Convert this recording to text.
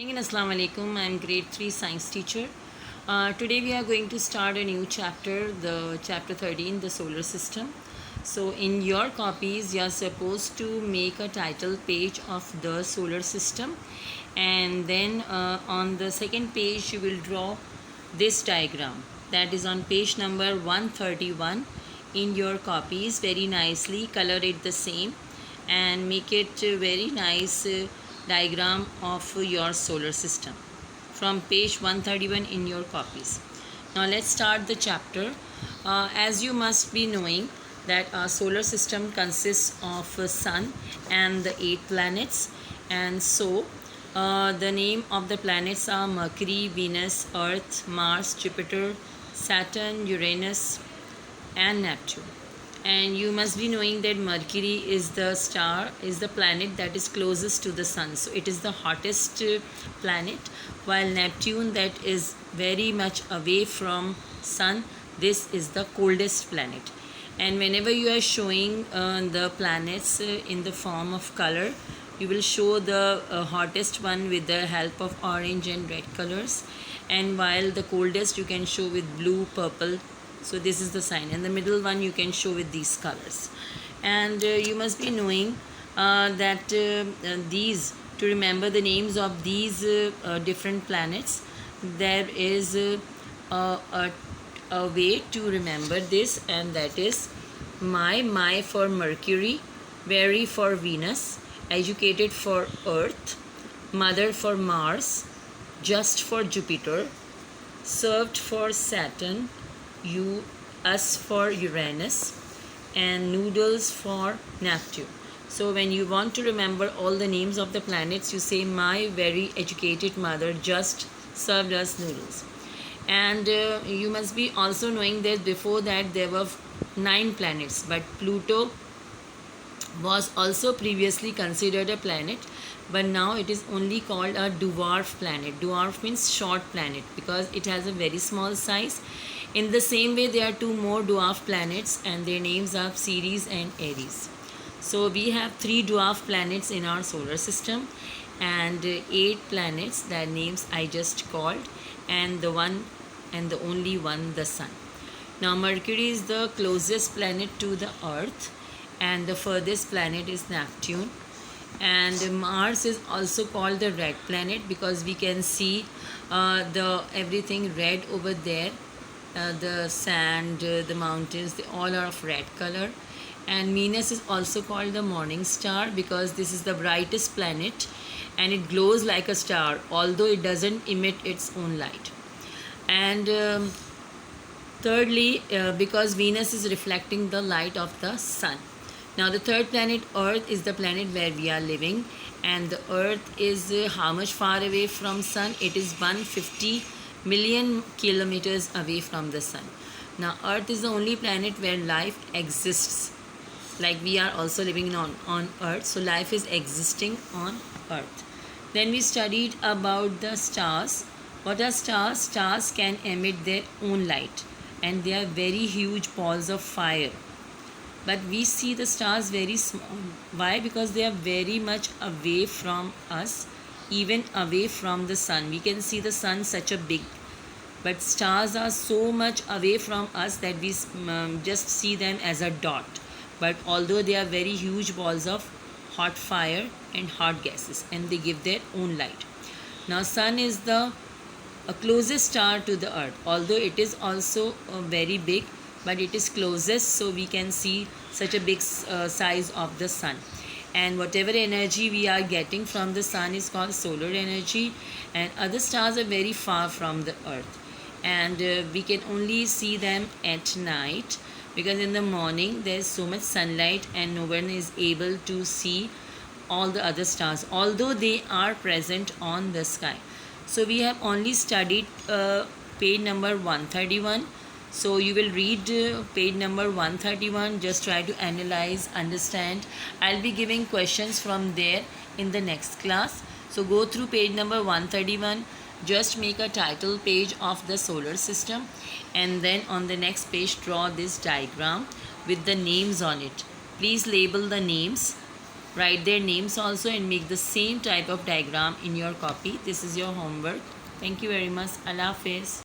And Assalamu alaikum. I'm grade 3 science teacher. Today we are going to start a new chapter, the chapter 13, the solar system. So in your copies, you are supposed to make a title page of the solar system, and then on the second page you will draw this diagram that is on page number 131 in your copies. Very nicely color it the same and make it a very nice diagram of your solar system from page 131 in your copies. Now let's start the chapter. As you must be knowing that our solar system consists of a sun and the 8 planets, and so the name of the planets are Mercury, Venus, Earth, Mars, Jupiter, Saturn, Uranus and Neptune. And you must be knowing that Mercury is the planet that is closest to the sun, so it is the hottest planet, while Neptune, that is very much away from sun, this is the coldest planet. And whenever you are showing the planets in the form of color, you will show the hottest one with the help of orange and red colors, and while the coldest you can show with blue, purple. So this is the sign, and the middle one you can show with these colors. And you must be knowing that these, to remember the names of these different planets, there is a way to remember this, and that is my for Mercury, very for Venus, educated for Earth, mother for Mars, just for Jupiter, served for Saturn, us for Uranus, and noodles for Neptune. So when you want to remember all the names of the planets, you say my very educated mother just served us noodles. And you must be also knowing that before that there were 9 planets, but Pluto was also previously considered a planet, but now it is only called a dwarf planet. Dwarf means short planet because it has a very small size. In the same way, there are 2 more dwarf planets, and their names are Ceres and Aries. So we have 3 dwarf planets in our solar system, and 8 planets, their names I just called, and the one and the only one, the sun. Now Mercury is the closest planet to the Earth, and the furthest planet is Neptune. And Mars is also called the red planet because we can see the everything red over there. The sand, the mountains, they all are of red color. And Venus is also called the morning star because this is the brightest planet and it glows like a star, although it doesn't emit its own light. And thirdly, because Venus is reflecting the light of the sun. Now the third planet, Earth, is the planet where we are living, and the Earth is how much far away from sun? It is 150 million kilometers away from the sun. Now Earth is the only planet where life exists, like we are also living on Earth, so life is existing on Earth. Then we studied about the stars. What are stars? Stars can emit their own light, and they are very huge balls of fire, but we see the stars very small. Why? Because they are very much away from us, even away from the sun. We can see the sun such a big, but stars are so much away from us that we just see them as a dot. But although they are very huge balls of hot fire and hot gases, and they give their own light. Now sun is the closest star to the Earth, although it is also very big, but it is closest, so we can see such a big size of the sun. And whatever energy we are getting from the sun is called solar energy, and other stars are very far from the Earth, and we can only see them at night because in the morning there is so much sunlight and no one is able to see all the other stars, although they are present on the sky. So we have only studied page number 131. So you will read page number 131, just try to analyze, understand. I'll be giving questions from there in the next class. So go through page number 131, just make a title page of the solar system, and then on the next page draw this diagram with the names on it. Please label the names Write their names also and make the same type of diagram in your copy. This is your homework. Thank you very much. Allah Hafiz.